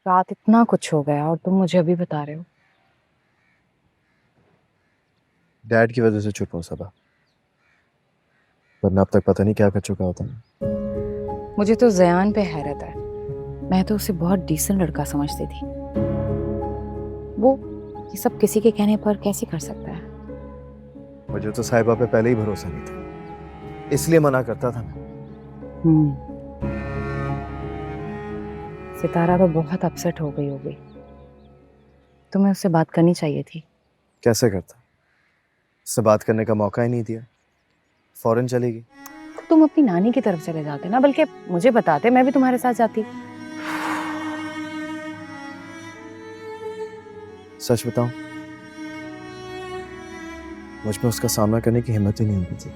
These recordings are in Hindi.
रात इतना कुछ हो गया और तुम मुझे अभी बता रहे हो। डैड की वजह से चुप हूँ सबा, वरना अब तक पता नहीं क्या कर चुका होता मैं। मुझे तो ज़यान पे हैरत है। मैं तो उसे बहुत डिसेंट लड़का समझती थी। वो ये सब किसी के कहने पर कैसे कर सकता है? मुझे तो साहिबा पे पहले ही भरोसा नहीं था, इसलिए मना करता था मैं। सितारा तो बहुत अपसेट हो गई होगी। तुम्हें उससे बात करनी चाहिए थी। कैसे करता, उससे बात करने का मौका ही नहीं दिया, फौरन चली गई। तुम अपनी नानी की तरफ चले जाते ना, बल्कि मुझे बताते, मैं भी तुम्हारे साथ जाती। सच बताऊं, मुझ में उसका सामना करने की हिम्मत ही नहीं होती थी।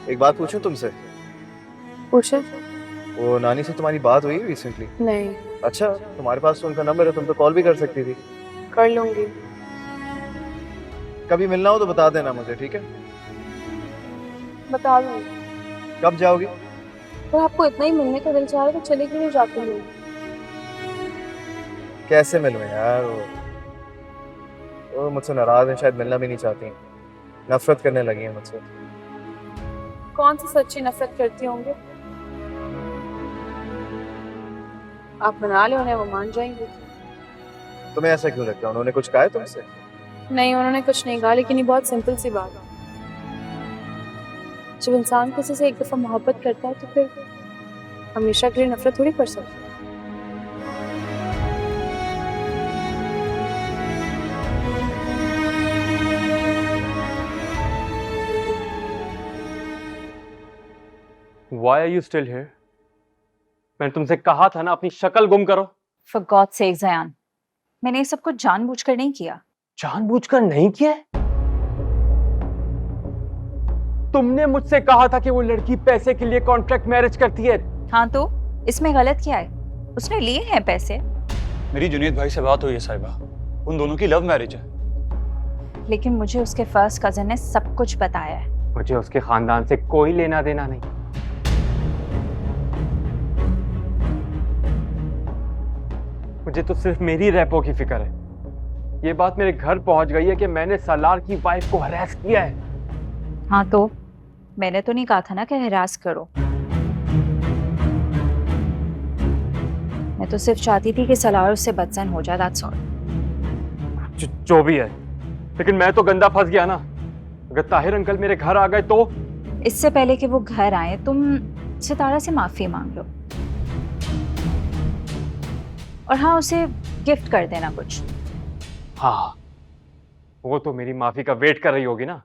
एक बात पूछूं तुमसे? पूछे? वो नानी से तुम्हारी बात हुई रिसेंटली? नहीं। अच्छा, तुम्हारे पास तो उनका नंबर है, तुम तो कॉल भी कर सकती थी। कर लूंगी। कभी मिलना हो तो बता देना मुझे, ठीक है? बता दूंगी। कब जाओगी? पर आपको इतना ही मिलने का दिल चाह रहा है तो चले क्यों नहीं जाती हूँ? कैसे मिलूं यार, वो मुझसे नाराज है, शायद मिलना भी नहीं चाहती, नफरत करने लगी है मुझसे। कौन सी सच्ची नफरत करती होंगे? आप मना ले उन्हें, वो मान जाएंगे। तुम्हें ऐसा क्यों लगता है, उन्होंने कुछ कहा है तुमसे? नहीं, उन्होंने कुछ नहीं कहा, लेकिन ये बहुत सिंपल सी बात है। जब इंसान किसी से एक दफा मोहब्बत करता है तो फिर हमेशा के लिए नफरत थोड़ी कर सकता है। Why are you still here? मैंने तुमसे कहा था ना अपनी शक्ल गुम करो। For God's sake, ज़यान, मैंने ये सब कुछ जानबूझकर नहीं किया। जानबूझकर नहीं किया है? तुमने मुझसे कहा था कि वो लड़की पैसे के लिए कॉन्ट्रैक्ट मैरिज करती है। हाँ तो इसमें गलत क्या है? उसने लिए हैं पैसे। मेरी जुनेद भाई से बात हुई है साहिबा, उन दोनों की लव मैरिज है। लेकिन मुझे उसके फर्स्ट कजन ने सब कुछ बताया है। मुझे उसके खानदान से कोई लेना देना नहीं। मुझे तो सिर्फ मेरी रैपो की फिक्र है। ये बात मेरे घर पहुंच गई है कि मैंने सलार की वाइफ को हरास किया है। हाँ तो मैंने तो नहीं कहा था ना कि हरास करो। मैं तो सिर्फ चाहती थी कि सलार उससे बदसन हो जाए, that's all। जो भी है, लेकिन मैं तो गंदा फंस गया ना। अगर ताहिर अंकल मेरे घर आ गए तो? इससे पहले कि वो घर आए तुम सितारा से माफी मांग लो, और हाँ उसे गिफ्ट कर देना कुछ। हाँ, वो तो मेरी माफी का वेट कर रही होगी ना।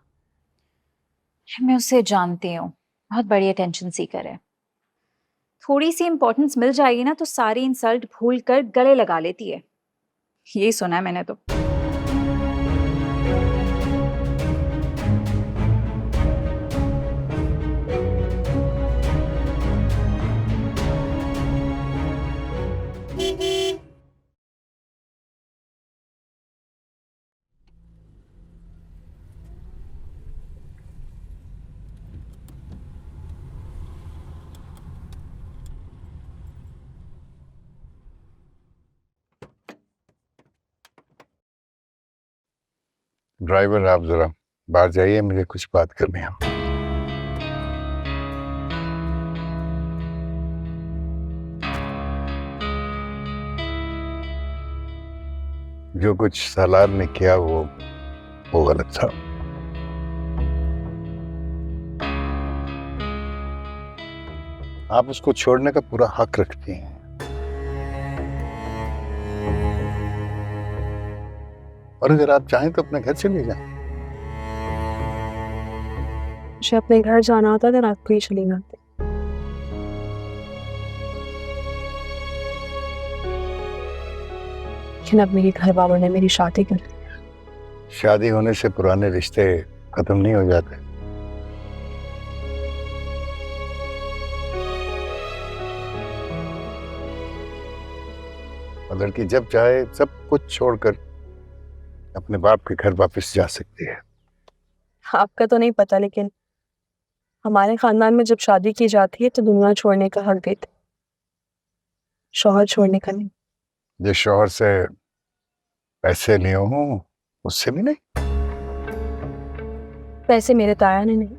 मैं उसे जानती हूँ, बहुत बड़ी अटेंशन सीकर है। थोड़ी सी इंपॉर्टेंस मिल जाएगी ना तो सारी इंसल्ट भूल कर गले लगा लेती है। यही सुना है मैंने तो। ड्राइवर, आप जरा बाहर जाइए, मुझे कुछ बात करनी है। जो कुछ सालार ने किया वो गलत था। आप उसको छोड़ने का पूरा हक रखती हैं, और अगर आप चाहें तो अपने घर चले जाएं। मुझे अपने घर जाना होता तो रात को ही चली जाती। लेकिन अब मेरे घर वालों ने मेरी शादी कर दी। शादी होने से पुराने रिश्ते खत्म नहीं हो जाते। और लड़की जब चाहे सब कुछ छोड़कर अपने बाप के घर वापस जा सकती है। आपका तो नहीं पता, लेकिन हमारे खानदान में जब शादी की जाती है तो दुनिया छोड़ने का हक देते, शौहर छोड़ने का नहीं। जिस शौहर से पैसे लिए हूं उससे भी नहीं। पैसे मेरे ताया ने नहीं,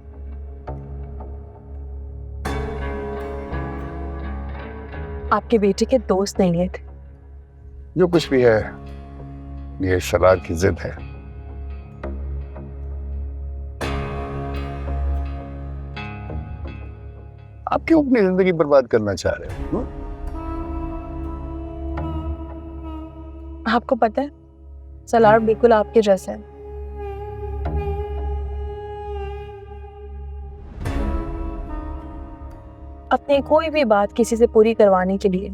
आपके बेटे के दोस्त नहीं लिए थे। जो कुछ भी है ये सलार की जिद है। आप क्यों अपनी जिंदगी बर्बाद करना चाह रहे हो? आपको पता है सलार बिल्कुल आपके जैसा है। अपनी कोई भी बात किसी से पूरी करवाने के लिए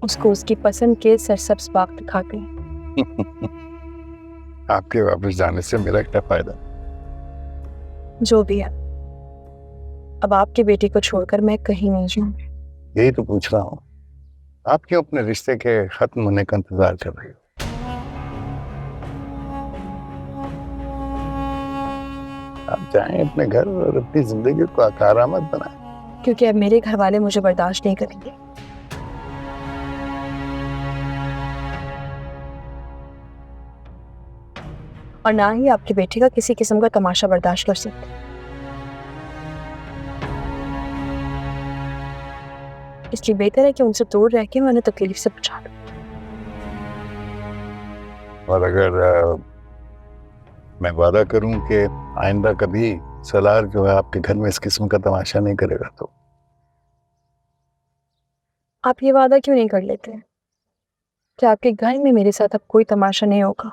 उसको उसकी पसंद के सरसब्ज बाग दिखाते हैं। आपके वापस जाने से मेरा क्या फायदा? जो भी है, अब आपके बेटे को छोड़कर मैं कहीं नहीं जाऊंगी। यही तो पूछ रहा हूँ, आप क्यों अपने रिश्ते के खत्म होने का इंतजार कर रही हो? आप जाएं अपने घर और अपनी जिंदगी को आकारामद बनाएं। क्योंकि अब मेरे घर वाले मुझे बर्दाश्त नहीं करेंगे। और ना ही आपके बेटे का किसी किस्म का तमाशा बर्दाश्त कर सकते। इसलिए बेहतर है कि उनसे दूर रह के मैं उन्हें तकलीफ से बचा लूं। और अगर मैं वादा करूं कि आइंदा कभी सलार जो है आपके घर में इस किस्म का तमाशा नहीं करेगा, तो आप ये वादा क्यों नहीं कर लेते कि आपके घर में मेरे साथ अब कोई तमाशा नहीं होगा?